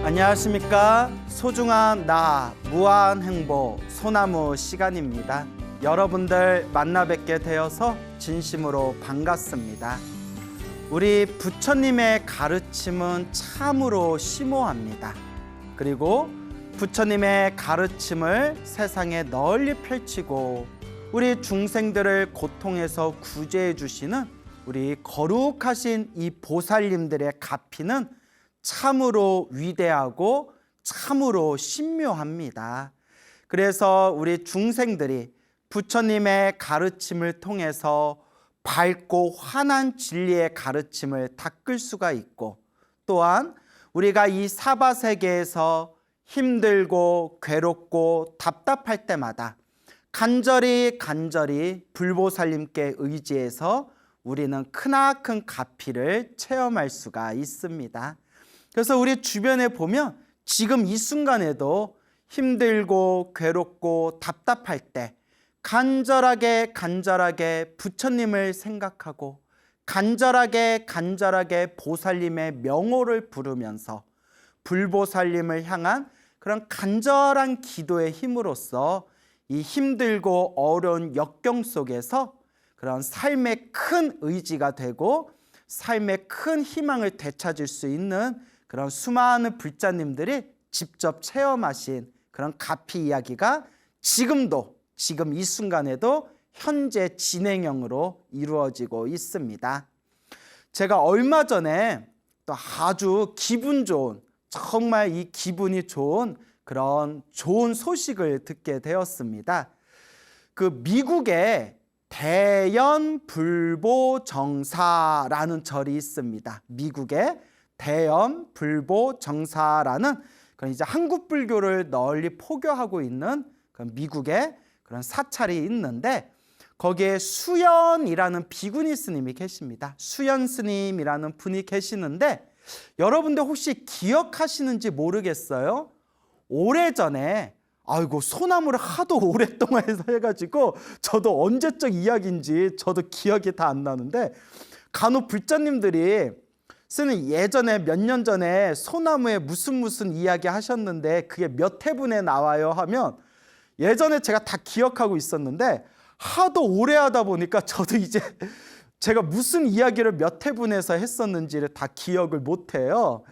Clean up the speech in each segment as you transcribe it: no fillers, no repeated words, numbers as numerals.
안녕하십니까. 소중한 나 무한 행복 소나무 시간입니다. 여러분들 만나 뵙게 되어서 진심으로 반갑습니다. 우리 부처님의 가르침은 참으로 심오합니다. 그리고 부처님의 가르침을 세상에 널리 펼치고 우리 중생들을 고통에서 구제해 주시는 우리 거룩하신 이 보살님들의 가피는 참으로 위대하고 참으로 신묘합니다. 그래서 우리 중생들이 부처님의 가르침을 통해서 밝고 환한 진리의 가르침을 닦을 수가 있고, 또한 우리가 이 사바세계에서 힘들고 괴롭고 답답할 때마다 간절히 불보살님께 의지해서 우리는 크나큰 가피를 체험할 수가 있습니다. 그래서 우리 주변에 보면 지금 이 순간에도 힘들고 괴롭고 답답할 때 간절하게 부처님을 생각하고 간절하게 보살님의 명호를 부르면서 불보살님을 향한 그런 간절한 기도의 힘으로써 이 힘들고 어려운 역경 속에서 그런 삶의 큰 의지가 되고 삶의 큰 희망을 되찾을 수 있는 그런 수많은 불자님들이 직접 체험하신 그런 가피 이야기가 지금 이 순간에도 현재 진행형으로 이루어지고 있습니다. 제가 얼마 전에 또 아주 기분 좋은, 정말 이 기분이 좋은 그런 좋은 소식을 듣게 되었습니다. 그 미국에 대연불보정사라는 절이 있습니다. 미국에 대연불보정사라는 그런 이제 한국 불교를 널리 포교하고 있는 그런 미국의 그런 사찰이 있는데, 거기에 수연이라는 비구니 스님이 계십니다. 수연 스님이라는 분이 계시는데, 여러분들 혹시 기억하시는지 모르겠어요. 오래전에 소나무를 하도 오랫동안 해가지고 저도 언제적 이야기인지 저도 기억이 다 안 나는데, 간혹 불자님들이 쓰는 예전에 몇 년 전에 소나무에 무슨 이야기 하셨는데 그게 몇 회분에 나와요 하면 예전에 제가 다 기억하고 있었는데, 하도 오래 하다 보니까 저도 이제 제가 무슨 이야기를 몇 회분에서 했었는지를 다 기억을 못해요.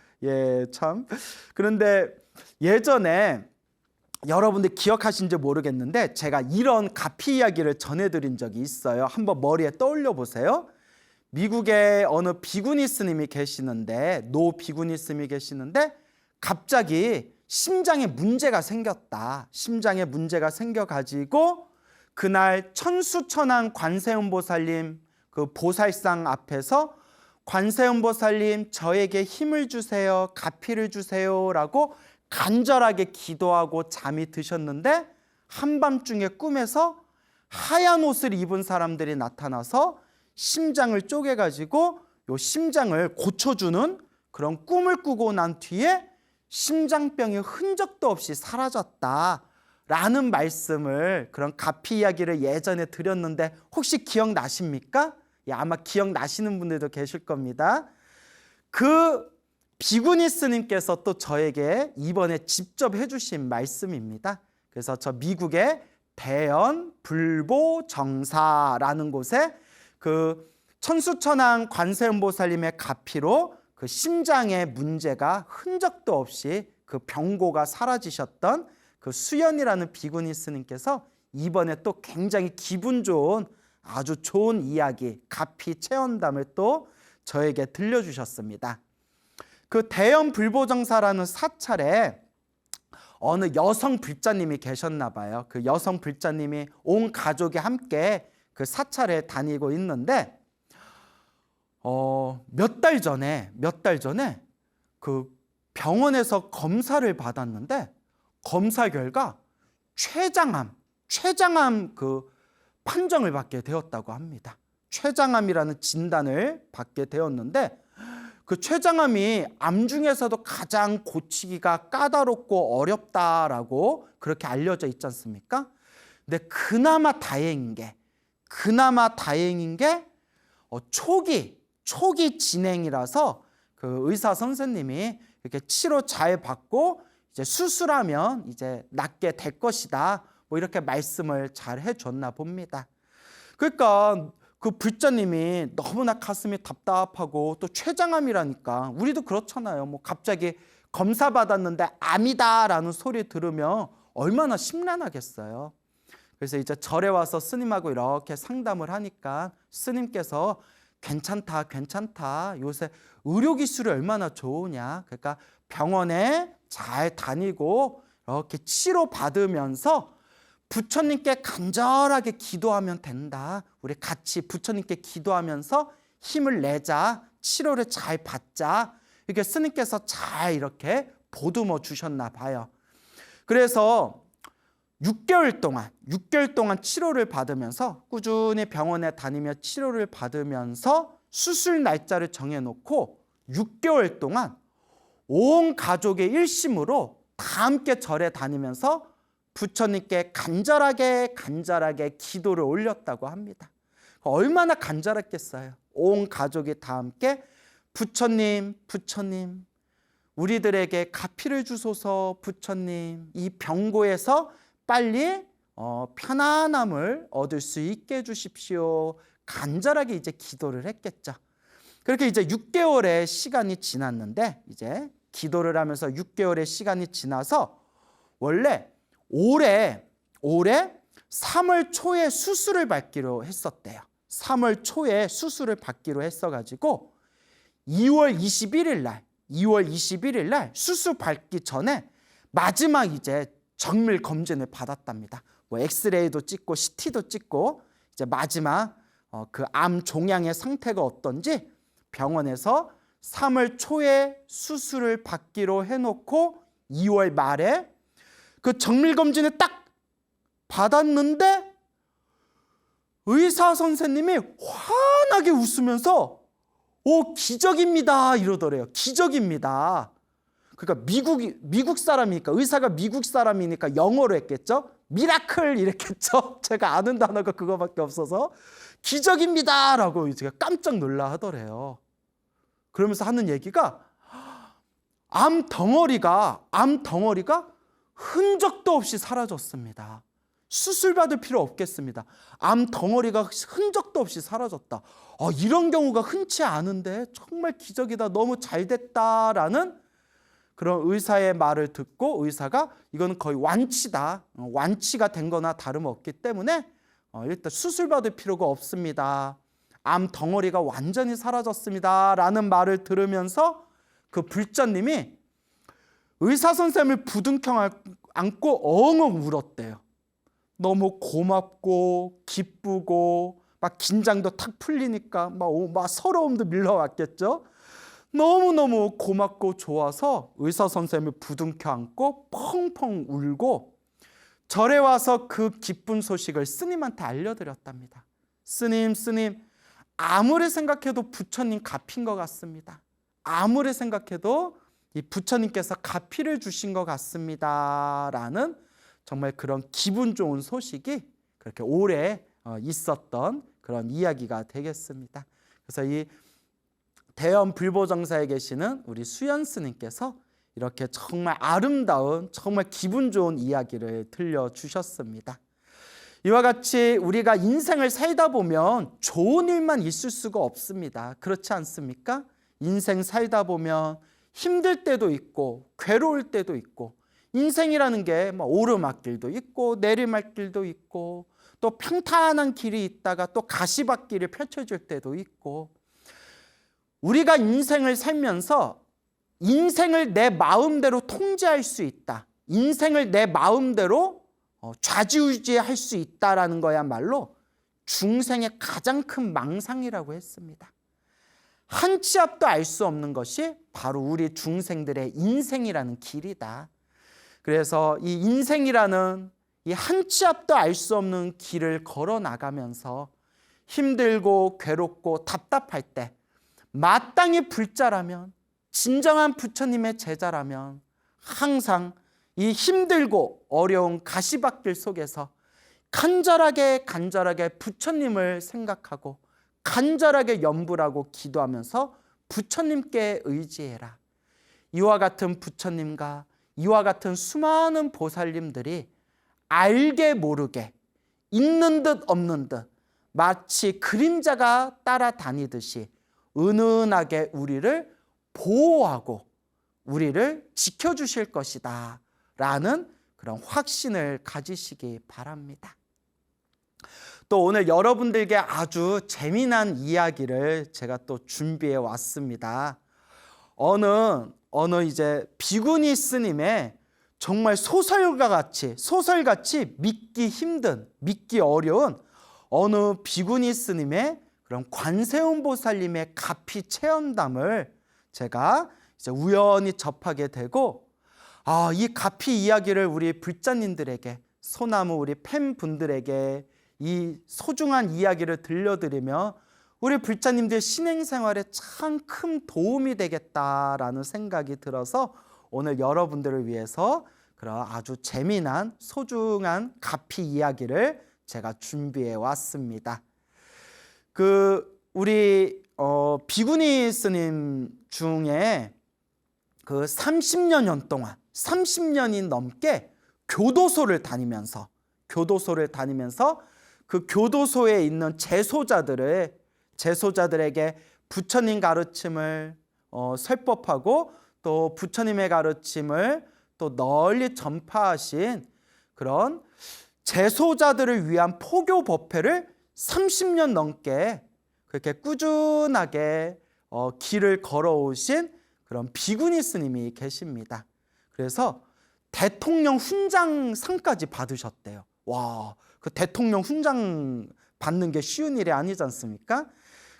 참. 그런데 예전에 여러분들 기억하신지 모르겠는데 제가 이런 가피 이야기를 전해드린 적이 있어요. 한번 머리에 떠올려 보세요. 미국에 어느 비구니 스님이 계시는데, 노 비구니 스님이 계시는데 갑자기 심장에 문제가 생겼다. 심장에 문제가 생겨가지고 그날 천수천왕 관세음보살님 그 보살상 앞에서 관세음보살님 저에게 힘을 주세요, 가피를 주세요 라고 간절하게 기도하고 잠이 드셨는데, 한밤중에 꿈에서 하얀 옷을 입은 사람들이 나타나서 심장을 쪼개가지고 요 심장을 고쳐주는 그런 꿈을 꾸고 난 뒤에 심장병이 흔적도 없이 사라졌다라는 말씀을, 그런 가피 이야기를 예전에 드렸는데 혹시 기억나십니까? 아마 기억나시는 분들도 계실 겁니다. 그 비구니 스님께서 또 저에게 이번에 직접 해주신 말씀입니다. 그래서 저 미국의 대연불보정사라는 곳에 그 천수천왕 관세음보살님의 가피로 그 심장의 문제가 흔적도 없이 그 병고가 사라지셨던 그 수연이라는 비구니 스님께서 이번에 또 굉장히 기분 좋은 아주 좋은 이야기, 가피 체험담을 또 저에게 들려주셨습니다. 그 대연불보정사라는 사찰에 어느 여성 불자님이 계셨나 봐요. 그 여성 불자님이 온 가족이 함께 그 사찰에 다니고 있는데 몇 달 전에 그 병원에서 검사를 받았는데 검사 결과 췌장암 그 판정을 받게 되었다고 합니다. 췌장암이라는 진단을 받게 되었는데, 그 췌장암이 암 중에서도 가장 고치기가 까다롭고 어렵다라고 그렇게 알려져 있지 않습니까? 근데 그나마 다행인 게 초기 진행이라서 그 그 의사 선생님이 이렇게 치료 잘 받고 이제 수술하면 이제 낫게 될 것이다. 뭐 이렇게 말씀을 잘 해줬나 봅니다. 그러니까 그 불자님이 너무나 가슴이 답답하고 또 췌장암이라니까 우리도 그렇잖아요. 뭐 갑자기 검사 받았는데 암이다라는 소리 들으면 얼마나 심란하겠어요. 그래서 이제 절에 와서 스님하고 이렇게 상담을 하니까 스님께서 괜찮다, 괜찮다. 요새 의료기술이 얼마나 좋으냐. 그러니까 병원에 잘 다니고 이렇게 치료받으면서 부처님께 간절하게 기도하면 된다. 우리 같이 부처님께 기도하면서 힘을 내자. 치료를 잘 받자. 이렇게 스님께서 잘 이렇게 보듬어 주셨나 봐요. 그래서 6개월 동안 치료를 받으면서 꾸준히 병원에 다니며 치료를 받으면서 수술 날짜를 정해놓고 6개월 동안 온 가족의 일심으로 다 함께 절에 다니면서 부처님께 간절하게 기도를 올렸다고 합니다. 얼마나 간절했겠어요. 온 가족이 다 함께 부처님 우리들에게 가피를 주소서. 부처님 이 병고에서 빨리 편안함을 얻을 수 있게 해주십시오. 간절하게 이제 기도를 했겠죠. 그렇게 이제 6개월의 시간이 지났는데 이제 기도를 하면서 6개월의 시간이 지나서 원래 올해 3월 초에 수술을 받기로 했었대요. 3월 초에 수술을 받기로 했어가지고 2월 21일 날 수술 받기 전에 마지막 이제 정밀 검진을 받았답니다. 뭐 엑스레이도 찍고 CT도 찍고 이제 마지막 그 암 종양의 상태가 어떤지 병원에서 3월 초에 수술을 받기로 해놓고 2월 말에 그 정밀 검진을 딱 받았는데 의사 선생님이 환하게 웃으면서 기적입니다 이러더래요. 기적입니다. 그러니까 미국 사람이니까 의사가 미국 사람이니까 영어로 했겠죠. 미라클 이랬겠죠. 제가 아는 단어가 그거밖에 없어서 기적입니다라고 제가 깜짝 놀라 하더래요. 그러면서 하는 얘기가 암 덩어리가 흔적도 없이 사라졌습니다. 수술 받을 필요 없겠습니다. 암 덩어리가 흔적도 없이 사라졌다. 이런 경우가 흔치 않은데 정말 기적이다. 너무 잘 됐다라는 그런 의사의 말을 듣고 의사가 이거는 거의 완치다. 완치가 된 거나 다름없기 때문에 일단 수술 받을 필요가 없습니다. 암 덩어리가 완전히 사라졌습니다. 라는 말을 들으면서 그 불자님이 의사 선생님을 부둥켜 안고 엉엉 울었대요. 너무 고맙고 기쁘고 막 긴장도 탁 풀리니까 막 서러움도 밀려왔겠죠. 너무너무 고맙고 좋아서 의사 선생님을 부둥켜 안고 펑펑 울고 절에 와서 그 기쁜 소식을 스님한테 알려드렸답니다. 스님 아무리 생각해도 부처님 갚인 것 같습니다. 아무리 생각해도 이 부처님께서 가피를 주신 것 같습니다. 라는 정말 그런 기분 좋은 소식이 그렇게 오래 있었던 그런 이야기가 되겠습니다. 그래서 이 대연 불보정사에 계시는 우리 수연 스님께서 이렇게 정말 아름다운 정말 기분 좋은 이야기를 들려주셨습니다. 이와 같이 우리가 인생을 살다 보면 좋은 일만 있을 수가 없습니다. 그렇지 않습니까? 인생 살다 보면 힘들 때도 있고 괴로울 때도 있고 인생이라는 게 오르막길도 있고 내리막길도 있고 또 평탄한 길이 있다가 또 가시밭길이 펼쳐질 때도 있고 우리가 인생을 살면서 인생을 내 마음대로 통제할 수 있다. 인생을 내 마음대로 좌지우지할 수 있다라는 거야말로 중생의 가장 큰 망상이라고 했습니다. 한 치 앞도 알 수 없는 것이 바로 우리 중생들의 인생이라는 길이다. 그래서 이 인생이라는 이 한 치 앞도 알 수 없는 길을 걸어 나가면서 힘들고 괴롭고 답답할 때 마땅히 불자라면 진정한 부처님의 제자라면 항상 이 힘들고 어려운 가시밭길 속에서 간절하게 부처님을 생각하고 간절하게 염불하고 기도하면서 부처님께 의지해라. 이와 같은 부처님과 이와 같은 수많은 보살님들이 알게 모르게 있는 듯 없는 듯 마치 그림자가 따라다니듯이 은은하게 우리를 보호하고 우리를 지켜주실 것이다 라는 그런 확신을 가지시기 바랍니다. 또 오늘 여러분들께 아주 재미난 이야기를 제가 또 준비해 왔습니다. 어느 이제 비구니 스님의 정말 소설같이 믿기 힘든, 믿기 어려운 어느 비구니 스님의 그런 관세음 보살님의 가피 체험담을 제가 이제 우연히 접하게 되고, 이 가피 이야기를 우리 불자님들에게, 소나무 우리 팬분들에게 이 소중한 이야기를 들려드리며 우리 불자님들 신행생활에 참 큰 도움이 되겠다라는 생각이 들어서 오늘 여러분들을 위해서 그런 아주 재미난 소중한 가피 이야기를 제가 준비해 왔습니다. 우리 비구니 스님 중에 30년이 넘게 교도소를 다니면서 그 교도소에 있는 제소자들에게 부처님 가르침을 설법하고 또 부처님의 가르침을 또 널리 전파하신 그런 제소자들을 위한 포교 법회를 30년 넘게 그렇게 꾸준하게 길을 걸어오신 그런 비구니 스님이 계십니다. 그래서 대통령 훈장상까지 받으셨대요. 와, 그 대통령 훈장 받는 게 쉬운 일이 아니지 않습니까?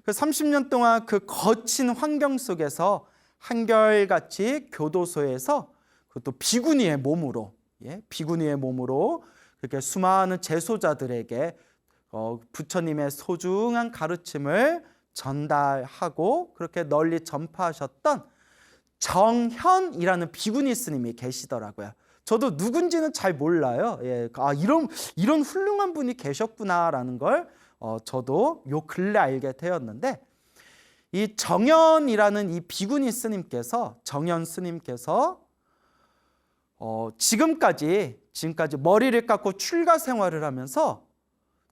그 30년 동안 그 거친 환경 속에서 한결같이 교도소에서 그것도 비구니의 몸으로 그렇게 수많은 제소자들에게 부처님의 소중한 가르침을 전달하고 그렇게 널리 전파하셨던 정현이라는 비구니 스님이 계시더라고요. 저도 누군지는 잘 몰라요. 이런 훌륭한 분이 계셨구나라는 걸 저도 요 근래 알게 되었는데, 이 정현이라는 이 비구니 스님께서 지금까지 머리를 깎고 출가 생활을 하면서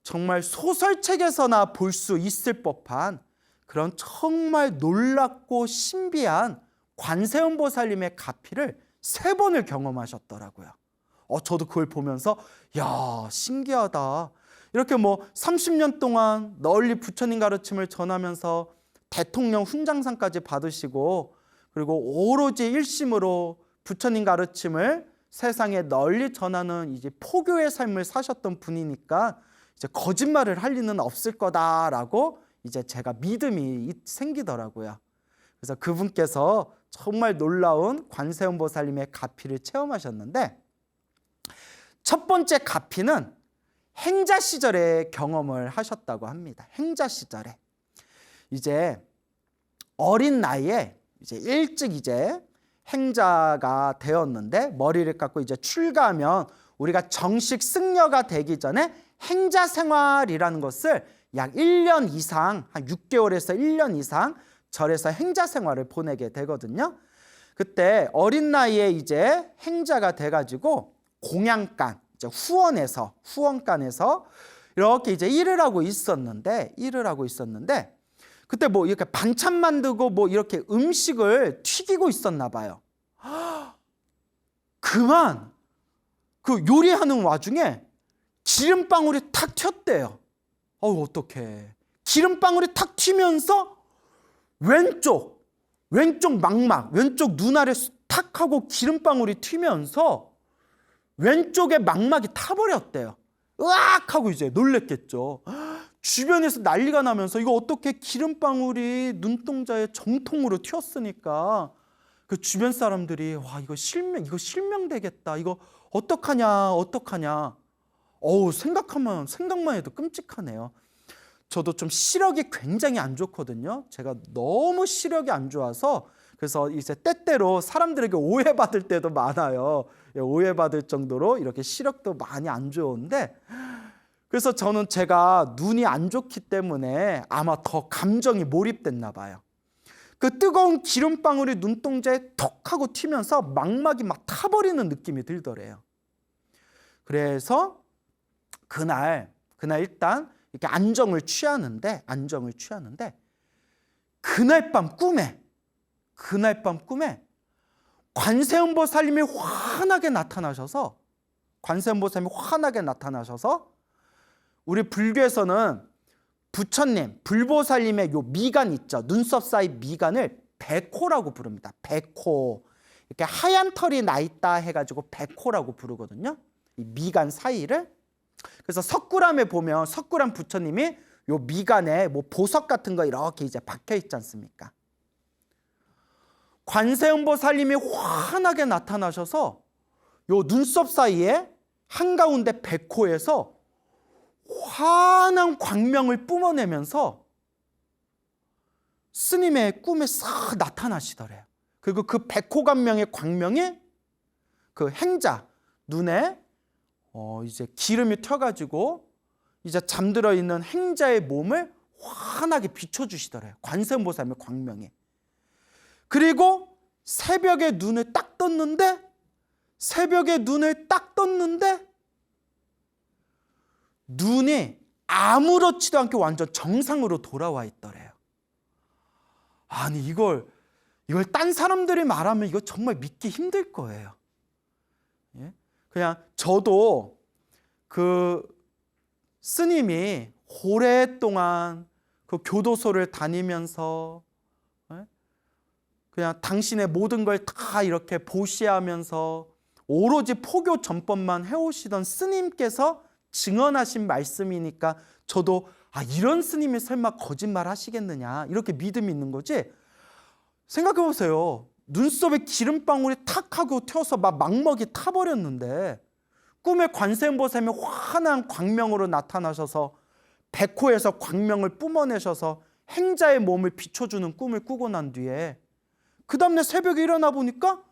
정말 소설책에서나 볼 수 있을 법한 그런 정말 놀랍고 신비한 관세음 보살님의 가피를 3번을 경험하셨더라고요. 저도 그걸 보면서 야, 신기하다. 이렇게 30년 동안 널리 부처님 가르침을 전하면서 대통령 훈장상까지 받으시고 그리고 오로지 일심으로 부처님 가르침을 세상에 널리 전하는 이제 포교의 삶을 사셨던 분이니까 이제 거짓말을 할 리는 없을 거다라고 이제 제가 믿음이 생기더라고요. 그래서 그분께서 정말 놀라운 관세음 보살님의 가피를 체험하셨는데, 첫 번째 가피는 행자 시절에 경험을 하셨다고 합니다. 행자 시절에 이제 어린 나이에 이제 일찍 이제 행자가 되었는데, 머리를 깎고 이제 출가하면 우리가 정식 승려가 되기 전에 행자 생활이라는 것을 약 1년 이상, 한 6개월에서 1년 이상 절에서 행자 생활을 보내게 되거든요. 그때 어린 나이에 이제 행자가 돼가지고 공양간, 이제 후원간에서 이렇게 이제 일을 하고 있었는데 그때 이렇게 반찬 만들고 이렇게 음식을 튀기고 있었나 봐요. 그만 그 요리하는 와중에 기름방울이 탁 튀었대요. 어떡해. 기름방울이 탁 튀면서 왼쪽 망막, 왼쪽 눈알에 탁 하고 기름방울이 튀면서 왼쪽에 망막이 타버렸대요. 으악 하고 이제 놀랬겠죠. 주변에서 난리가 나면서 이거 어떻게 기름방울이 눈동자에 정통으로 튀었으니까 그 주변 사람들이 와, 이거 실명되겠다. 이거 어떡하냐. 생각만 해도 끔찍하네요. 저도 좀 시력이 굉장히 안 좋거든요. 제가 너무 시력이 안 좋아서 그래서 이제 때때로 사람들에게 오해받을 때도 많아요. 오해받을 정도로 이렇게 시력도 많이 안 좋은데, 그래서 저는 제가 눈이 안 좋기 때문에 아마 더 감정이 몰입됐나 봐요. 그 뜨거운 기름방울이 눈동자에 톡 하고 튀면서 망막이 막 타버리는 느낌이 들더래요. 그래서 그날 일단 이렇게 안정을 취하는데 그날 밤 꿈에 관세음보살님이 환하게 나타나셔서 우리 불교에서는 부처님, 불보살님의 요 미간 있죠. 눈썹 사이 미간을 백호라고 부릅니다. 백호. 이렇게 하얀 털이 나 있다 해가지고 백호라고 부르거든요. 이 미간 사이를. 그래서 석굴암에 보면 석굴암 부처님이 요 미간에 뭐 보석 같은 거 이렇게 이제 박혀 있지 않습니까? 관세음보살님이 환하게 나타나셔서 요 눈썹 사이에 한가운데 백호에서 환한 광명을 뿜어내면서 스님의 꿈에 싹 나타나시더래요. 그리고 그 백호광명의 광명이 그 행자 눈에 이제 기름이 튀어가지고 이제 잠들어 있는 행자의 몸을 환하게 비춰주시더래요. 관세음보살님의 광명이. 그리고 새벽에 눈을 딱 떴는데 눈이 아무렇지도 않게 완전 정상으로 돌아와 있더래요. 아니 이걸 딴 사람들이 말하면 이거 정말 믿기 힘들 거예요. 예? 그냥 저도 그 스님이 오랫동안 그 교도소를 다니면서 그냥 당신의 모든 걸 다 이렇게 보시하면서 오로지 포교 전법만 해오시던 스님께서 증언하신 말씀이니까 저도 이런 스님이 설마 거짓말 하시겠느냐 이렇게 믿음이 있는 거지. 생각해 보세요. 눈썹에 기름방울이 탁 하고 튀어서 막 망먹이 타버렸는데 꿈에 관세음보살님이 환한 광명으로 나타나셔서 백호에서 광명을 뿜어내셔서 행자의 몸을 비춰주는 꿈을 꾸고 난 뒤에 그 다음날 새벽에 일어나 보니까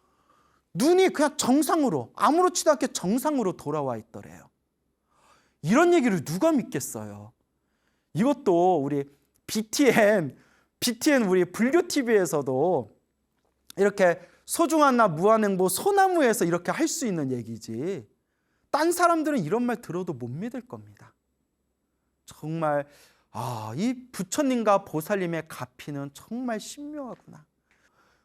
눈이 그냥 정상으로 아무렇지도 않게 정상으로 돌아와 있더래요. 이런 얘기를 누가 믿겠어요? 이것도 우리 BTN 우리 불교TV에서도 이렇게 소중한 나 무한행보 소나무에서 이렇게 할 수 있는 얘기지. 딴 사람들은 이런 말 들어도 못 믿을 겁니다. 정말 이 부처님과 보살님의 가피는 정말 신묘하구나.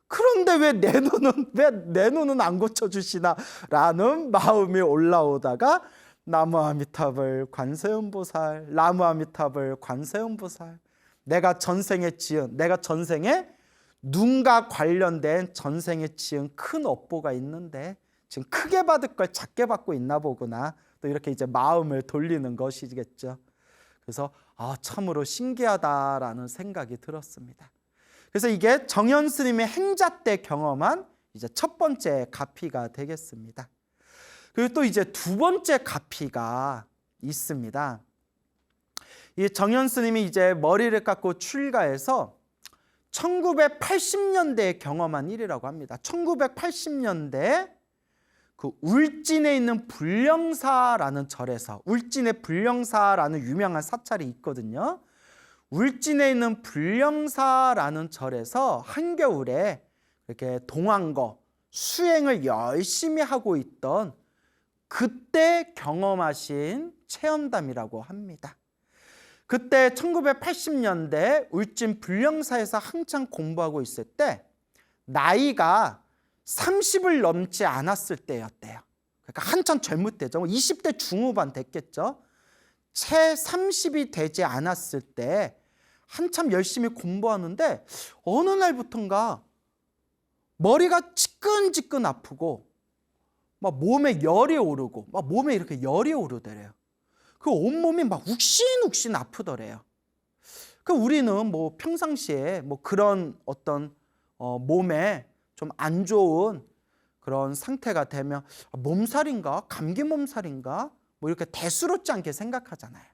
그런데 왜 내 눈은 안 고쳐주시나 라는 마음이 올라오다가 나무 아미타불 관세음보살, 나무 아미타불 관세음보살. 내가 전생에 눈과 관련된 전생에 지은 큰 업보가 있는데 지금 크게 받을 걸 작게 받고 있나 보구나. 또 이렇게 이제 마음을 돌리는 것이겠죠. 그래서 참으로 신기하다라는 생각이 들었습니다. 그래서 이게 정현 스님의 행자 때 경험한 이제 첫 번째 가피가 되겠습니다. 그리고 또 이제 두 번째 가피가 있습니다. 이 정현 스님이 이제 머리를 깎고 출가해서 1980년대에 경험한 일이라고 합니다. 1980년대 그 울진에 있는 불령사라는 절에서, 울진의 불령사라는 유명한 사찰이 있거든요. 울진에 있는 불령사라는 절에서 한겨울에 이렇게 동안거 수행을 열심히 하고 있던 그때 경험하신 체험담이라고 합니다. 그때 1980년대 울진 불령사에서 한창 공부하고 있을 때 나이가 30을 넘지 않았을 때였대요. 그러니까 한참 젊을 때죠. 20대 중후반 됐겠죠. 채 30이 되지 않았을 때 한참 열심히 공부하는데 어느 날부턴가 머리가 지끈지끈 아프고 막 몸에 열이 오르고 막 몸에 이렇게 열이 오르더래요. 그 온몸이 막 욱신욱신 아프더래요. 그 우리는 뭐 평상시에 뭐 그런 어떤 몸에 좀 안 좋은 그런 상태가 되면 몸살인가 감기 몸살인가 뭐 이렇게 대수롭지 않게 생각하잖아요.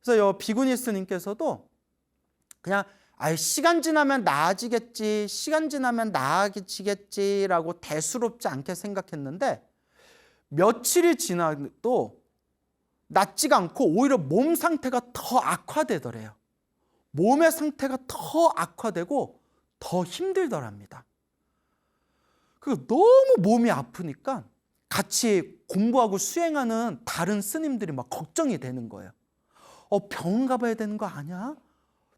그래서 비구니 스님께서도 그냥 시간 지나면 나아지겠지, 시간 지나면 나아지겠지라고 대수롭지 않게 생각했는데 며칠이 지나도 낫지가 않고 오히려 몸 상태가 더 악화되더래요. 몸의 상태가 더 악화되고 더 힘들더랍니다. 그 너무 몸이 아프니까 같이 공부하고 수행하는 다른 스님들이 막 걱정이 되는 거예요. 병원 가봐야 되는 거 아니야?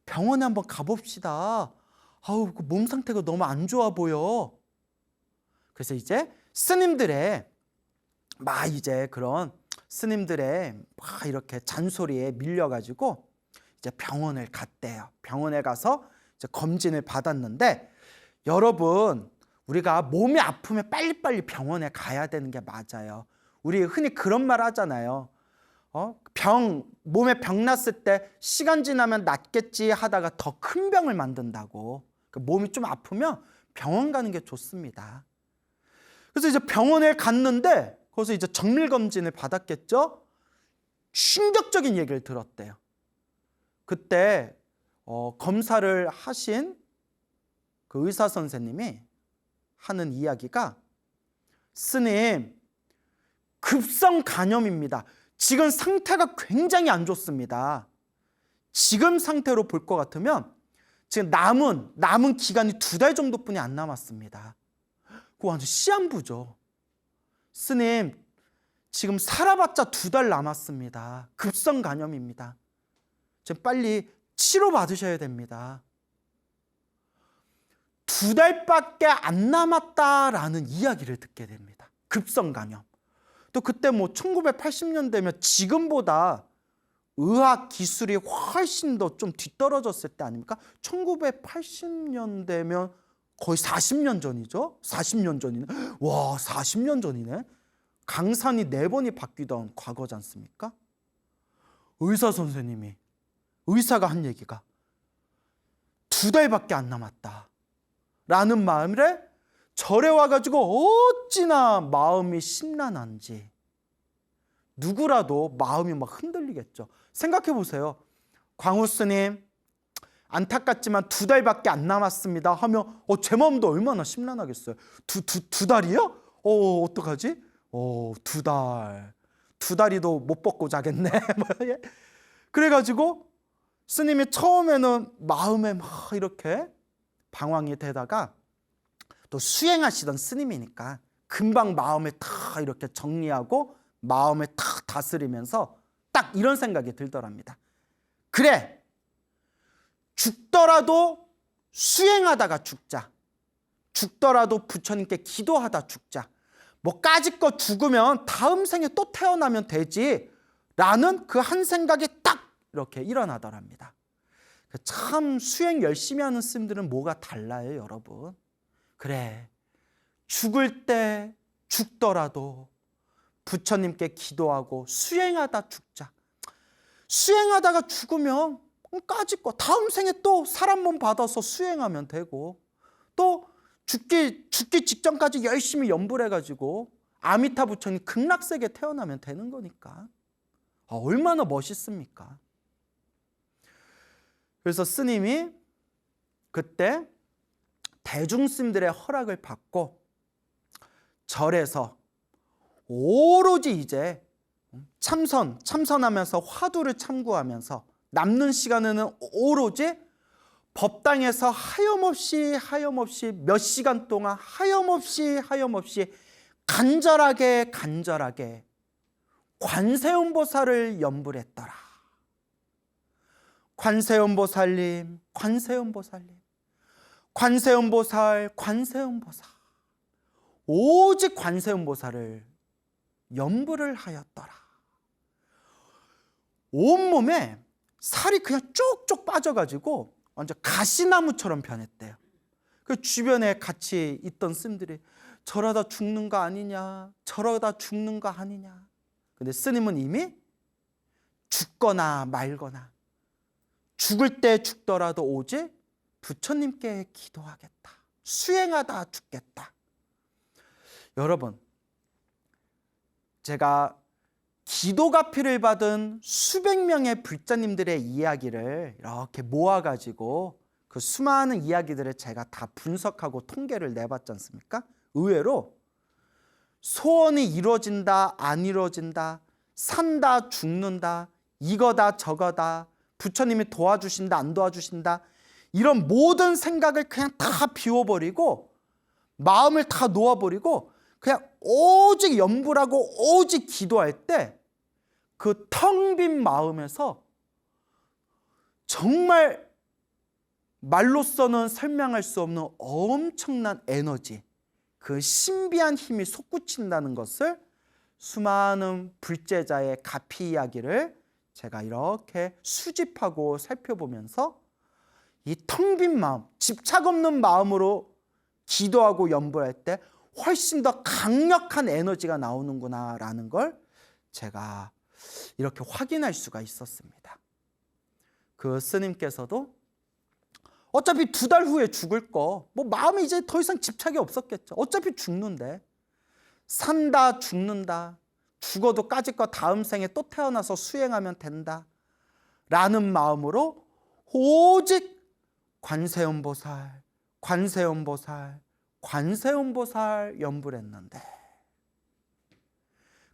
병원에 한번 가봅시다. 아우, 그 몸 상태가 너무 안 좋아 보여. 그래서 이제 스님들의 막 이제 그런 스님들의 막 이렇게 잔소리에 밀려가지고 이제 병원을 갔대요. 병원에 가서 이제 검진을 받았는데, 여러분, 우리가 몸이 아프면 빨리빨리 병원에 가야 되는 게 맞아요. 우리 흔히 그런 말 하잖아요. 몸에 병 났을 때 시간 지나면 낫겠지 하다가 더 큰 병을 만든다고. 몸이 좀 아프면 병원 가는 게 좋습니다. 그래서 이제 병원에 갔는데 거기서 이제 정밀 검진을 받았겠죠. 충격적인 얘기를 들었대요. 그때 검사를 하신 그 의사 선생님이 하는 이야기가, 스님, 급성 간염입니다. 지금 상태가 굉장히 안 좋습니다. 지금 상태로 볼 것 같으면 지금 남은 기간이 2달 정도뿐이 안 남았습니다. 그거 완전 시한부죠. 스님, 지금 살아봤자 2달 남았습니다. 급성 간염입니다. 지금 빨리 치료 받으셔야 됩니다. 2달밖에 안 남았다라는 이야기를 듣게 됩니다. 급성 간염. 또 그때 1980년대면 지금보다 의학 기술이 훨씬 더 좀 뒤떨어졌을 때 아닙니까? 1980년대면 거의 40년 전이죠? 40년 전이네. 와, 40년 전이네. 강산이 4번이 바뀌던 과거지 않습니까? 의사 선생님이, 의사가 한 얘기가 2달밖에 안 남았다 라는 말에 절에 와가지고 어찌나 마음이 심란한지. 누구라도 마음이 막 흔들리겠죠. 생각해 보세요. 광우 스님, 안타깝지만 2달밖에 안 남았습니다 하면 제 마음도 얼마나 심란하겠어요. 두 달이요? 어떡하지? 2달. 2달이도 못 벗고 자겠네. 그래가지고 스님이 처음에는 마음에 막 이렇게 방황이 되다가, 또 수행하시던 스님이니까 금방 마음에 탁 이렇게 정리하고 마음에 탁 다스리면서 딱 이런 생각이 들더랍니다. 그래, 죽더라도 수행하다가 죽자. 죽더라도 부처님께 기도하다 죽자. 까짓거 죽으면 다음 생에 또 태어나면 되지 라는 그 한 생각이 딱 이렇게 일어나더랍니다. 참 수행 열심히 하는 스님들은 뭐가 달라요, 여러분. 그래, 죽을 때 죽더라도 부처님께 기도하고 수행하다 죽자. 수행하다가 죽으면 까짓거 다음 생에 또 사람 몸 받아서 수행하면 되고, 또 죽기 직전까지 열심히 염불해가지고 아미타 부처님 극락세계 태어나면 되는 거니까. 얼마나 멋있습니까? 그래서 스님이 그때 대중스님들의 허락을 받고 절에서 오로지 이제 참선하면서 화두를 참고하면서 남는 시간에는 오로지 법당에서 하염없이 몇 시간 동안 하염없이 간절하게 관세음보살을 염불했더라. 관세음보살님, 관세음보살, 오직 관세음보살을 염불을 하였더라. 온몸에 살이 그냥 쪽쪽 빠져가지고 완전 가시나무처럼 변했대요. 그 주변에 같이 있던 스님들이 저러다 죽는 거 아니냐, 저러다 죽는 거 아니냐. 근데 스님은 이미 죽거나 말거나 죽을 때 죽더라도 오직 부처님께 기도하겠다. 수행하다 죽겠다. 여러분, 제가 기도가피를 받은 수백 명의 불자님들의 이야기를 이렇게 모아가지고 그 수많은 이야기들을 제가 다 분석하고 통계를 내봤지 않습니까? 의외로 소원이 이루어진다, 안 이루어진다, 산다, 죽는다, 이거다, 저거다, 부처님이 도와주신다, 안 도와주신다, 이런 모든 생각을 그냥 다 비워버리고 마음을 다 놓아버리고 그냥 오직 염불하고 오직 기도할 때 그 텅 빈 마음에서 정말 말로서는 설명할 수 없는 엄청난 에너지, 그 신비한 힘이 솟구친다는 것을 수많은 불제자의 가피 이야기를 제가 이렇게 수집하고 살펴보면서 이 텅 빈 마음, 집착 없는 마음으로 기도하고 염불할 때 훨씬 더 강력한 에너지가 나오는구나라는 걸 제가 이렇게 확인할 수가 있었습니다. 그 스님께서도 어차피 2달 후에 죽을 거, 뭐 마음에 이제 더 이상 집착이 없었겠죠. 어차피 죽는데, 산다 죽는다, 죽어도 까짓 거 다음 생에 또 태어나서 수행하면 된다 라는 마음으로 오직 관세음보살, 관세음보살, 관세음보살 염불했는데,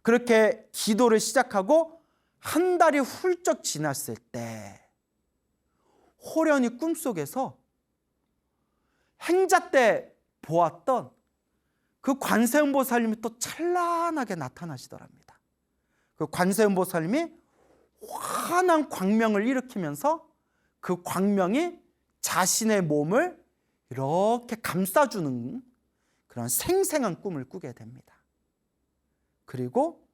그렇게 기도를 시작하고 한 달이 훌쩍 지났을 때 호련히 꿈속에서 행자 때 보았던 그 관세음보살님이 또 찬란하게 나타나시더랍니다. 그 관세음보살님이 환한 광명을 일으키면서 그 광명이 자신의 몸을 이렇게 감싸주는 그런 생생한 꿈을 꾸게 됩니다. 그리고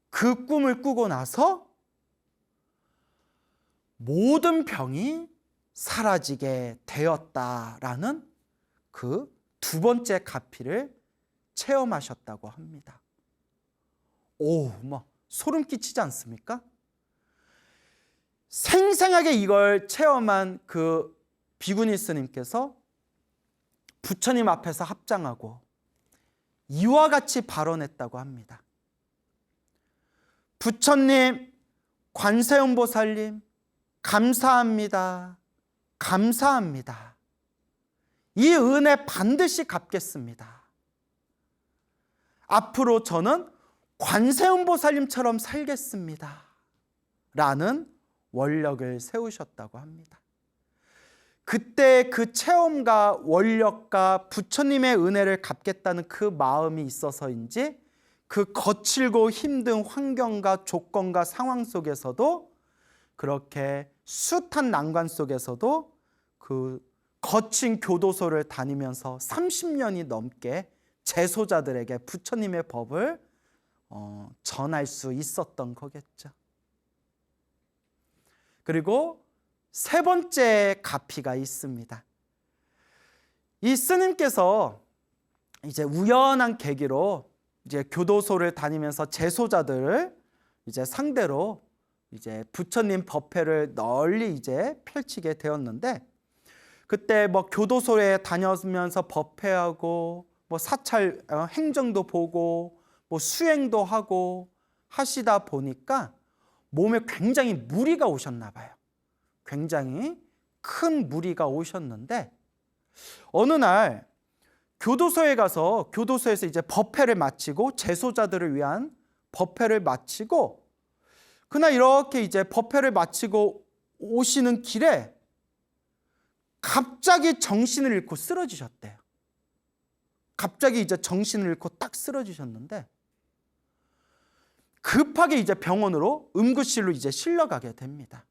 그 꿈을 꾸고 나서 모든 병이 사라지게 되었다라는 그 2번째 가피를 체험하셨다고 합니다. 오, 막 소름 끼치지 않습니까? 생생하게 이걸 체험한 그 비구니 스님께서 부처님 앞에서 합장하고 이와 같이 발언했다고 합니다. 부처님, 관세음보살님, 감사합니다. 감사합니다. 이 은혜 반드시 갚겠습니다. 앞으로 저는 관세음보살님처럼 살겠습니다. 라는 원력을 세우셨다고 합니다. 그때 그 체험과 원력과 부처님의 은혜를 갚겠다는 그 마음이 있어서인지 그 거칠고 힘든 환경과 조건과 상황 속에서도, 그렇게 숱한 난관 속에서도 그 거친 교도소를 다니면서 30년이 넘게 재소자들에게 부처님의 법을 전할 수 있었던 거겠죠. 그리고 3번째 가피가 있습니다. 이 스님께서 이제 우연한 계기로 이제 교도소를 다니면서 재소자들을 이제 상대로 이제 부처님 법회를 널리 이제 펼치게 되었는데, 그때 뭐 교도소에 다니면서 법회하고 뭐 사찰 행정도 보고 뭐 수행도 하고 하시다 보니까 몸에 굉장히 무리가 오셨나 봐요. 굉장히 큰 무리가 오셨는데, 어느 날 교도소에 가서 교도소에서 이제 법회를 마치고 재소자들을 위한 법회를 마치고, 그날 이렇게 이제 법회를 마치고 오시는 길에 갑자기 정신을 잃고 쓰러지셨대요. 갑자기 이제 정신을 잃고 딱 쓰러지셨는데, 급하게 이제 병원으로 응급실로 이제 실려가게 됩니다.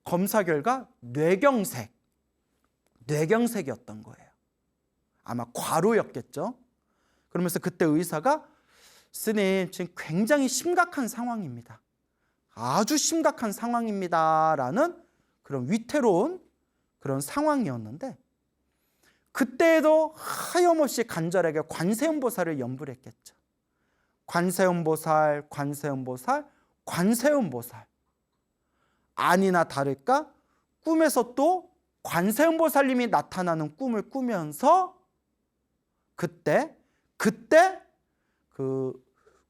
검사 결과 뇌경색이었던 거예요. 아마 과로였겠죠. 그러면서 그때 의사가 스님, 지금 굉장히 심각한 상황입니다. 아주 심각한 상황입니다. 라는 그런 위태로운 그런 상황이었는데, 그때에도 하염없이 간절하게 관세음보살을 염불했겠죠. 관세음보살, 관세음보살, 관세음보살. 아니나 다를까 꿈에서 또 관세음보살님이 나타나는 꿈을 꾸면서 그때 그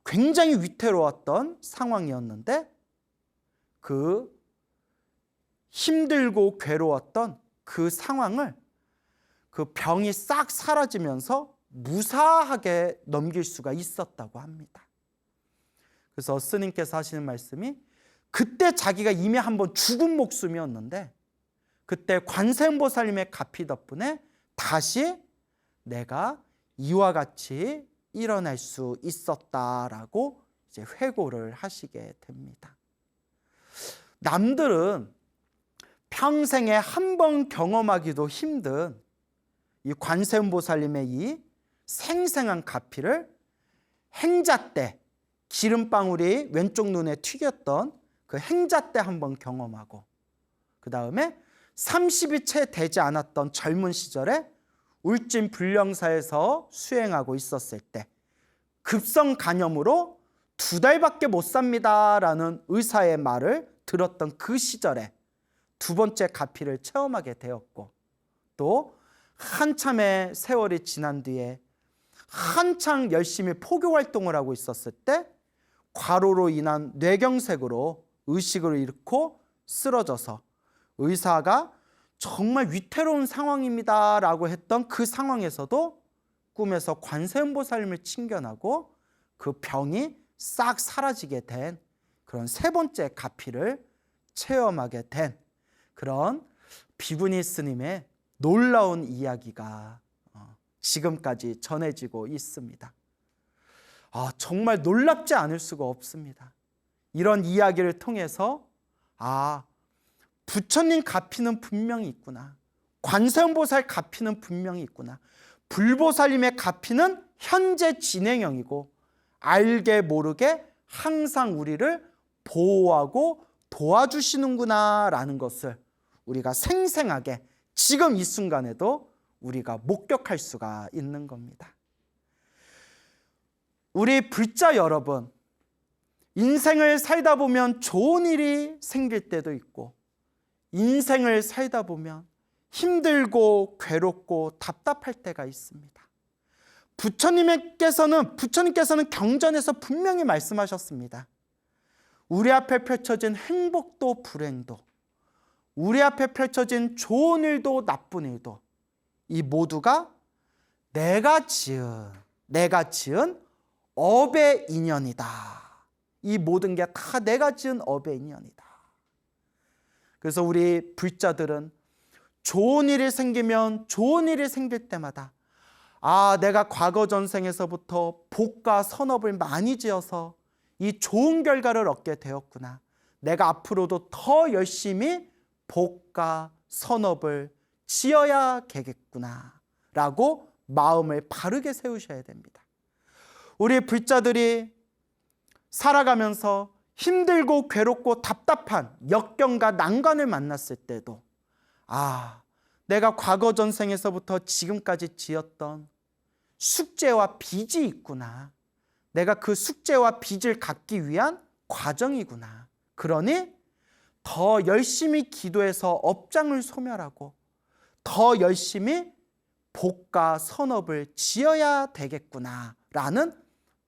굉장히 위태로웠던 상황이었는데, 그 힘들고 괴로웠던 그 상황을 그 병이 싹 사라지면서 무사하게 넘길 수가 있었다고 합니다. 그래서 스님께서 하시는 말씀이, 그때 자기가 이미 한번 죽은 목숨이었는데 그때 관세음보살님의 가피 덕분에 다시 내가 이와 같이 일어날 수 있었다라고 이제 회고를 하시게 됩니다. 남들은 평생에 한 번 경험하기도 힘든 이 관세음보살님의 이 생생한 가피를 행자 때 기름방울이 왼쪽 눈에 튀겼던 그 행자 때 한번 경험하고, 그 다음에 30이 채 되지 않았던 젊은 시절에 울진 불령사에서 수행하고 있었을 때 급성 간염으로 2달밖에 못 삽니다 라는 의사의 말을 들었던 그 시절에 두 번째 가피를 체험하게 되었고, 또 한참의 세월이 지난 뒤에 한창 열심히 포교 활동을 하고 있었을 때 과로로 인한 뇌경색으로 의식을 잃고 쓰러져서 의사가 정말 위태로운 상황입니다 라고 했던 그 상황에서도 꿈에서 관세음보살님을 칭견하고 그 병이 싹 사라지게 된 그런 세 번째 가피를 체험하게 된 그런 비구니 스님의 놀라운 이야기가 지금까지 전해지고 있습니다. 정말 놀랍지 않을 수가 없습니다. 이런 이야기를 통해서 부처님 가피는 분명히 있구나, 관세음보살 가피는 분명히 있구나, 불보살님의 가피는 현재 진행형이고 알게 모르게 항상 우리를 보호하고 도와주시는구나 라는 것을 우리가 생생하게 지금 이 순간에도 우리가 목격할 수가 있는 겁니다. 우리 불자 여러분, 인생을 살다 보면 좋은 일이 생길 때도 있고 인생을 살다 보면 힘들고 괴롭고 답답할 때가 있습니다. 부처님께서는 경전에서 분명히 말씀하셨습니다. 우리 앞에 펼쳐진 행복도 불행도, 우리 앞에 펼쳐진 좋은 일도 나쁜 일도 이 모두가 내가 지은 업의 인연이다. 이 모든 게 다 내가 지은 업의 인연이다. 그래서 우리 불자들은 좋은 일이 생기면 좋은 일이 생길 때마다 내가 과거 전생에서부터 복과 선업을 많이 지어서 이 좋은 결과를 얻게 되었구나. 내가 앞으로도 더 열심히 복과 선업을 지어야겠구나 라고 마음을 바르게 세우셔야 됩니다. 우리 불자들이 살아가면서 힘들고 괴롭고 답답한 역경과 난관을 만났을 때도 내가 과거 전생에서부터 지금까지 지었던 숙제와 빚이 있구나. 내가 그 숙제와 빚을 갚기 위한 과정이구나. 그러니 더 열심히 기도해서 업장을 소멸하고 더 열심히 복과 선업을 지어야 되겠구나 라는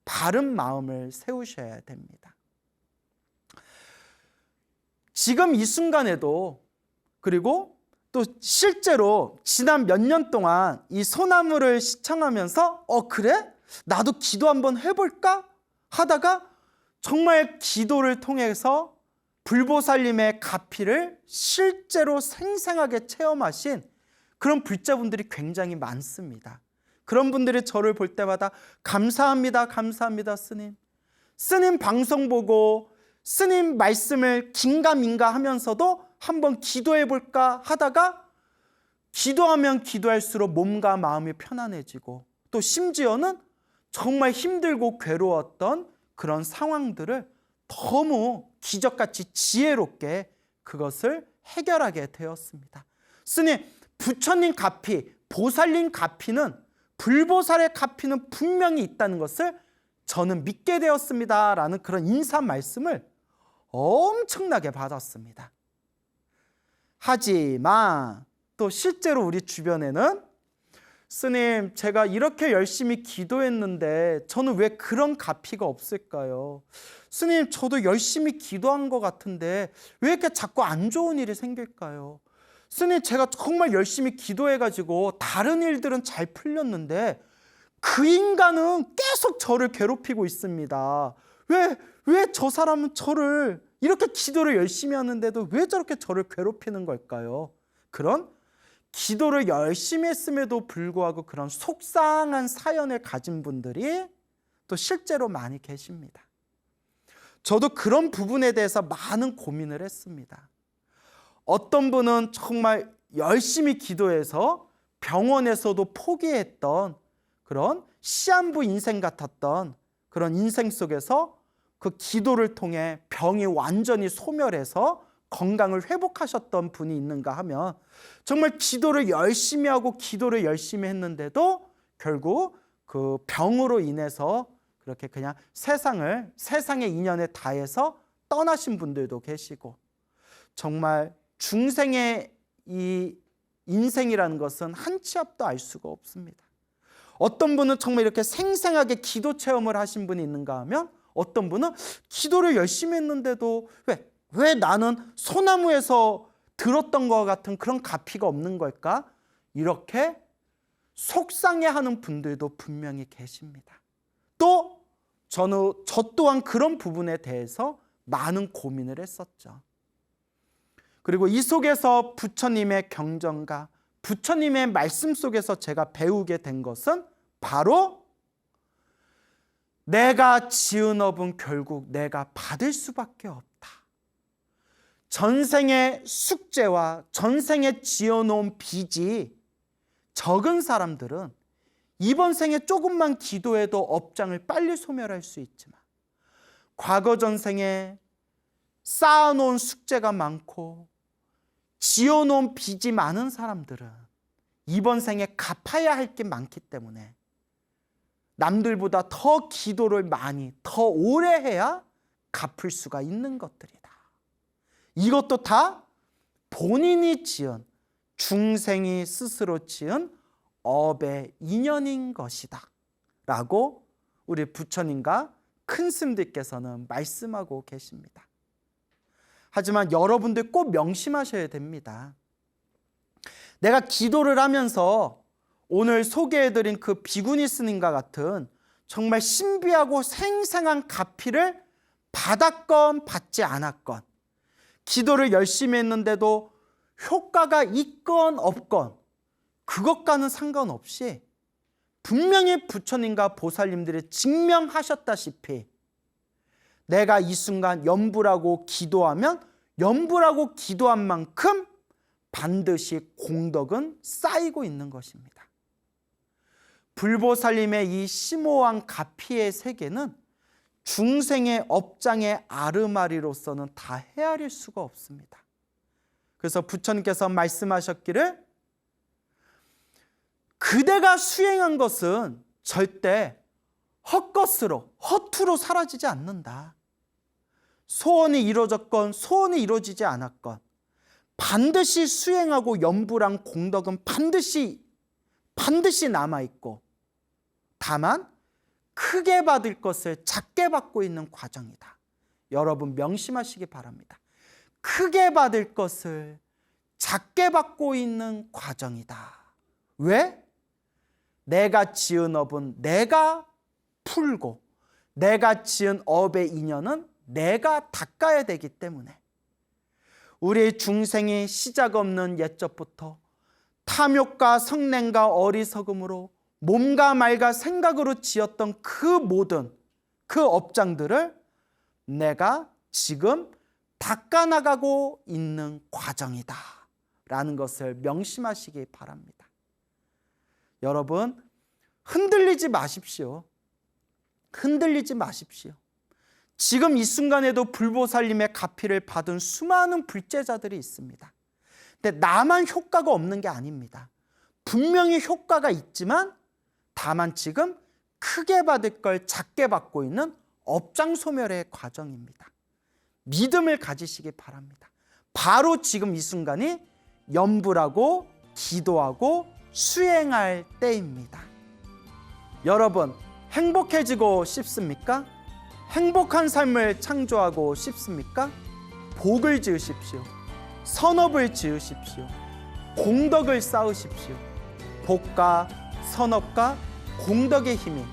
바른 마음을 세우셔야 됩니다. 지금 이 순간에도, 그리고 또 실제로 지난 몇 년 동안 이 소나무를 시청하면서 그래? 나도 기도 한번 해볼까? 하다가 정말 기도를 통해서 불보살님의 가피를 실제로 생생하게 체험하신 그런 불자분들이 굉장히 많습니다. 그런 분들이 저를 볼 때마다 감사합니다, 감사합니다 스님. 스님 방송 보고 스님 말씀을 긴가민가 하면서도 한번 기도해 볼까 하다가 기도하면 기도할수록 몸과 마음이 편안해지고 또 심지어는 정말 힘들고 괴로웠던 그런 상황들을 너무 기적같이 지혜롭게 그것을 해결하게 되었습니다. 스님, 부처님 가피, 보살님 가피는, 불보살의 가피는 분명히 있다는 것을 저는 믿게 되었습니다 라는 그런 인사 말씀을 엄청나게 받았습니다. 하지만 또 실제로 우리 주변에는 스님, 제가 이렇게 열심히 기도했는데 저는 왜 그런 가피가 없을까요? 스님, 저도 열심히 기도한 것 같은데 왜 이렇게 자꾸 안 좋은 일이 생길까요? 스님, 제가 정말 열심히 기도해가지고 다른 일들은 잘 풀렸는데 그 인간은 계속 저를 괴롭히고 있습니다. 왜 저 사람은 저를 이렇게 기도를 열심히 하는데도 왜 저렇게 저를 괴롭히는 걸까요? 그런 기도를 열심히 했음에도 불구하고 그런 속상한 사연을 가진 분들이 또 실제로 많이 계십니다. 저도 그런 부분에 대해서 많은 고민을 했습니다. 어떤 분은 정말 열심히 기도해서 병원에서도 포기했던 그런 시한부 인생 같았던 그런 인생 속에서 그 기도를 통해 병이 완전히 소멸해서 건강을 회복하셨던 분이 있는가 하면 정말 기도를 열심히 하고 기도를 열심히 했는데도 결국 그 병으로 인해서 그렇게 그냥 세상의 인연에 다해서 떠나신 분들도 계시고, 정말 중생의 이 인생이라는 것은 한 치 앞도 알 수가 없습니다. 어떤 분은 정말 이렇게 생생하게 기도 체험을 하신 분이 있는가 하면 어떤 분은 기도를 열심히 했는데도 왜 나는 소나무에서 들었던 것 같은 그런 가피가 없는 걸까? 이렇게 속상해하는 분들도 분명히 계십니다. 또 저 또한 그런 부분에 대해서 많은 고민을 했었죠. 그리고 이 속에서 부처님의 경전과 부처님의 말씀 속에서 제가 배우게 된 것은 바로 내가 지은 업은 결국 내가 받을 수밖에 없다. 전생의 숙제와 전생에 지어놓은 빚이 적은 사람들은 이번 생에 조금만 기도해도 업장을 빨리 소멸할 수 있지만, 과거 전생에 쌓아놓은 숙제가 많고 지어놓은 빚이 많은 사람들은 이번 생에 갚아야 할 게 많기 때문에 남들보다 더 기도를 많이 더 오래 해야 갚을 수가 있는 것들이다. 이것도 다 본인이 지은, 중생이 스스로 지은 업의 인연인 것이다 라고 우리 부처님과 큰 스님들께서는 말씀하고 계십니다. 하지만 여러분들 꼭 명심하셔야 됩니다. 내가 기도를 하면서 오늘 소개해드린 그 비구니 스님과 같은 정말 신비하고 생생한 가피를 받았건 받지 않았건, 기도를 열심히 했는데도 효과가 있건 없건 그것과는 상관없이 분명히 부처님과 보살님들이 증명하셨다시피 내가 이 순간 염불하고 기도하면 염불하고 기도한 만큼 반드시 공덕은 쌓이고 있는 것입니다. 불보살님의 이 심오한 가피의 세계는 중생의 업장의 아르마리로서는 다 헤아릴 수가 없습니다. 그래서 부처님께서 말씀하셨기를 그대가 수행한 것은 절대 헛것으로 허투루 사라지지 않는다. 소원이 이루어졌건 소원이 이루어지지 않았건 반드시 수행하고 염불한 공덕은 반드시 남아있고, 다만 크게 받을 것을 작게 받고 있는 과정이다. 여러분 명심하시기 바랍니다. 크게 받을 것을 작게 받고 있는 과정이다. 왜? 내가 지은 업은 내가 풀고 내가 지은 업의 인연은 내가 닦아야 되기 때문에 우리 중생이 시작 없는 옛적부터 탐욕과 성냄과 어리석음으로 몸과 말과 생각으로 지었던 그 모든 그 업장들을 내가 지금 닦아나가고 있는 과정이다 라는 것을 명심하시기 바랍니다. 여러분 흔들리지 마십시오. 흔들리지 마십시오. 지금 이 순간에도 불보살님의 가피를 받은 수많은 불제자들이 있습니다. 근데 나만 효과가 없는 게 아닙니다. 분명히 효과가 있지만 다만 지금 크게 받을 걸 작게 받고 있는 업장 소멸의 과정입니다. 믿음을 가지시기 바랍니다. 바로 지금 이 순간이 염불하고 기도하고 수행할 때입니다. 여러분 행복해지고 싶습니까? 행복한 삶을 창조하고 싶습니까? 복을 지으십시오. 선업을 지으십시오. 공덕을 쌓으십시오. 복과 선업과 공덕의 힘이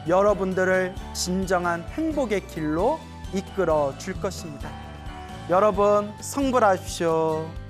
여러분들을 진정한 행복의 길로 이끌어 줄 것입니다. 여러분 성불하십시오.